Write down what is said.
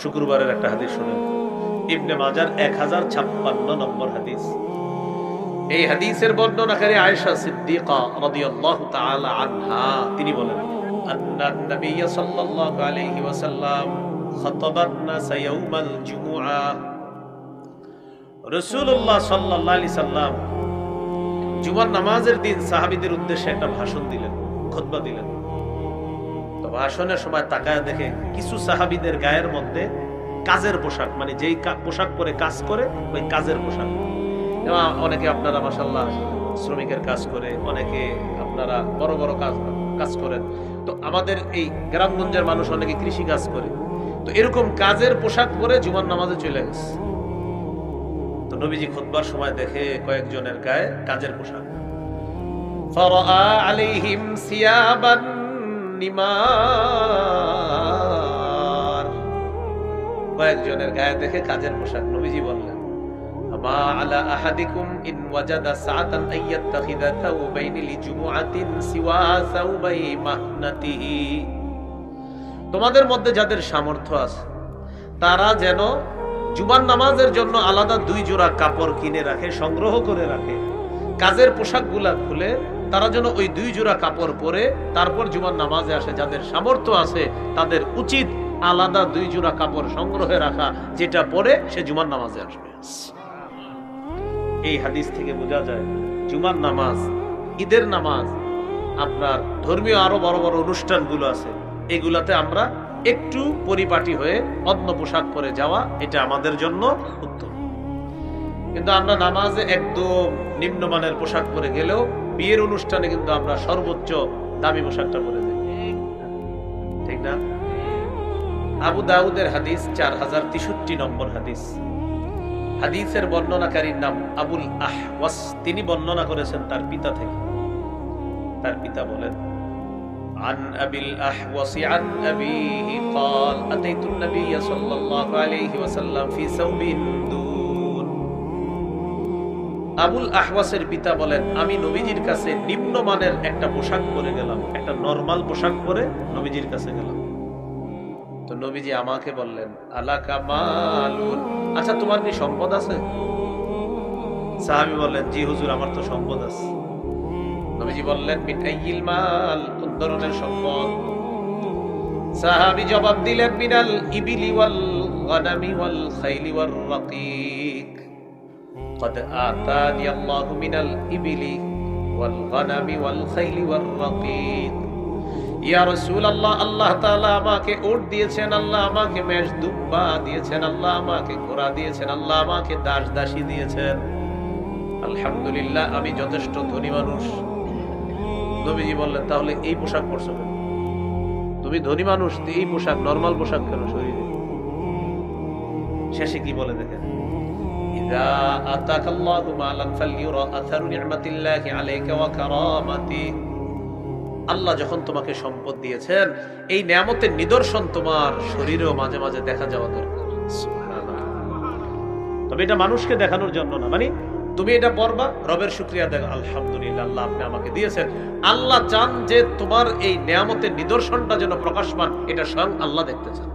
শুক্রবারের একটা হাদিস শুনেন, ইবনে মাজার 1056 নম্বর হাদিস। এই হাদিসের বর্ণনাকারী আয়েশা সিদ্দিকা রাদিয়াল্লাহু তাআলা আনহা, তিনি বলেন, আন্নান নবী সাল্লাল্লাহু আলাইহি ওয়াসাল্লাম খাতাবান নাস ইয়াউমাল জুমুআ। রাসূলুল্লাহ সাল্লাল্লাহু আলাইহি সাল্লাম জুমার নামাজের দিন সাহাবীদের উদ্দেশ্যে একটা ভাষণ দিলেন, খুতবা দিলেন। তো ভাষণের সময় তাকায় দেখে কিছু সাহাবীদের গায়ের মধ্যে কাজের পোশাক, মানে যেই পোশাক পরে কাজ করে ওই কাজের পোশাক। অনেকে আপনারা মাশাআল্লাহ শ্রমিকের কাজ করে, অনেকে আপনারা বড় বড় কাজ করেন। তো আমাদের এই গ্রামগঞ্জের মানুষ অনেকে কৃষি কাজ করে। তো এরকম কাজের পোশাক পরে জুমার নামাজে চলে গেছে। তো নবীজি খুতবার সময় দেখে কয়েকজনের গায়ে কাজের পোশাক। ফারাআ আলাইহিম সিয়াবান নিমার, কয়েকজনের গায়ে দেখে কাজের পোশাক। নবীজি বললেন, মা আলা আহাদিকুম ইন ওয়াজাদা সাআতান আইয়াত্তাখিযা থাওবাইনি লিজুমুআতিন সিওয়া সাওবাই মাহনাতিহি। তোমাদের মধ্যে যাদের সামর্থ্য আছে তারা যেন জুমার নামাজের জন্য আলাদা 2 জোড়া কাপড় কিনে রাখে, সংগ্রহ করে রাখে। কাজের পোশাকগুলা খুলে তারা যেন ওই 2 জোড়া কাপড় পরে তারপর জুমার নামাজে আসে। যাদের সামর্থ্য আছে তাদের উচিত আলাদা 2 জোড়া কাপড় সংগ্রহে রাখা, যেটা পরে সে জুমার নামাজে আসবে। এই হাদিস থেকে বোঝা যায় জুমার নামাজ, ঈদের নামাজ, আপনার ধর্মীয় আরো বড় বড় অনুষ্ঠানগুলো আছে, এগুলাতে আমরা একটু পরিপাটি হয়ে অন্য পোশাক পরে যাওয়া এটা আমাদের জন্য উত্তম। কিন্তু আমরা নামাজে একদম নিম্নমানের পোশাক পরে গেলেও বিয়ের অনুষ্ঠানে কিন্তু আমরা সর্বোচ্চ দামি পোশাকটা পরে যাই, ঠিক না? আবু দাউদের হাদিস 4063 নম্বর হাদিস। হাদিসের বর্ণনাকারীর নাম আবুল আহওয়াস, তিনি বর্ণনা করেছেন তার পিতা থেকে। তার পিতা বলেন, عن أبي الأحوص عن أبيه قال أتيت النبي صلى الله عليه وسلم في ثوب دون। আবুল আহওয়াসের পিতা বলেন, আমি নবীজির কাছে নিম্নমানের একটা পোশাক পরে গেলাম, একটা নরমাল পোশাক পরে নবীজির কাছে গেলাম। তো নবীজি আমাকে বললেন, আলাকা মালুন, আচ্ছা তোমার কি সম্পদ আছে? সাহাবী বললেন, জি হুজুর, আমার তো সম্পদ আছে। নবীজি বললেন, মিন আইয়িল মাল, কোন ধরনের সম্পদ? সাহাবী জবাব দিলেন, মিনাল ইবিলি ওয়াল গানামি ওয়াল খাইলি ওয়ার রাকিক। قد آتاني الله من الإبل والغنم والخيل والرقيق। ইয়া রাসূলুল্লাহ, আল্লাহ তাআলা আমাকে উট দিয়েছেন, আল্লাহ আমাকে মেষ দুম্বা দিয়েছেন, আল্লাহ আমাকে ঘোড়া দিয়েছেন, আল্লাহ আমাকে দাস দাসী দিয়েছেন। আলহামদুলিল্লাহ, আমি যথেষ্ট ধনী মানুষ। নবীজি বললেন, তাহলে এই পোশাক পরছো কেন? তুমি ধনী মানুষ, এই পোশাক, নরমাল পোশাক কেন শরীরে? শেষে কি বলে দেখেন, ইযা আতাকাল্লাহু মালান ফালইউরা আথারু নি'মাতিল্লাহি আলাইকা ওয়া কারামাতিহি। আল্লাহ যখন তোমাকে সম্পদ দিয়েছেন, এই নিয়ামতের নিদর্শন তোমার শরীরেও মাঝে মাঝে দেখা যাওয়া দরকার। সুবহানাল্লাহ। তবে এটা মানুষকে দেখানোর জন্য না, মানে তুমি এটা পড়বা, রবের শুকরিয়া দেখ, আলহামদুলিল্লাহ আল্লাহ আপনি আমাকে দিয়েছেন। আল্লাহ চান যে তোমার এই নিয়ামতের নিদর্শনটা যেন প্রকাশমান, এটা স্বয়ং আল্লাহ দেখতে চান।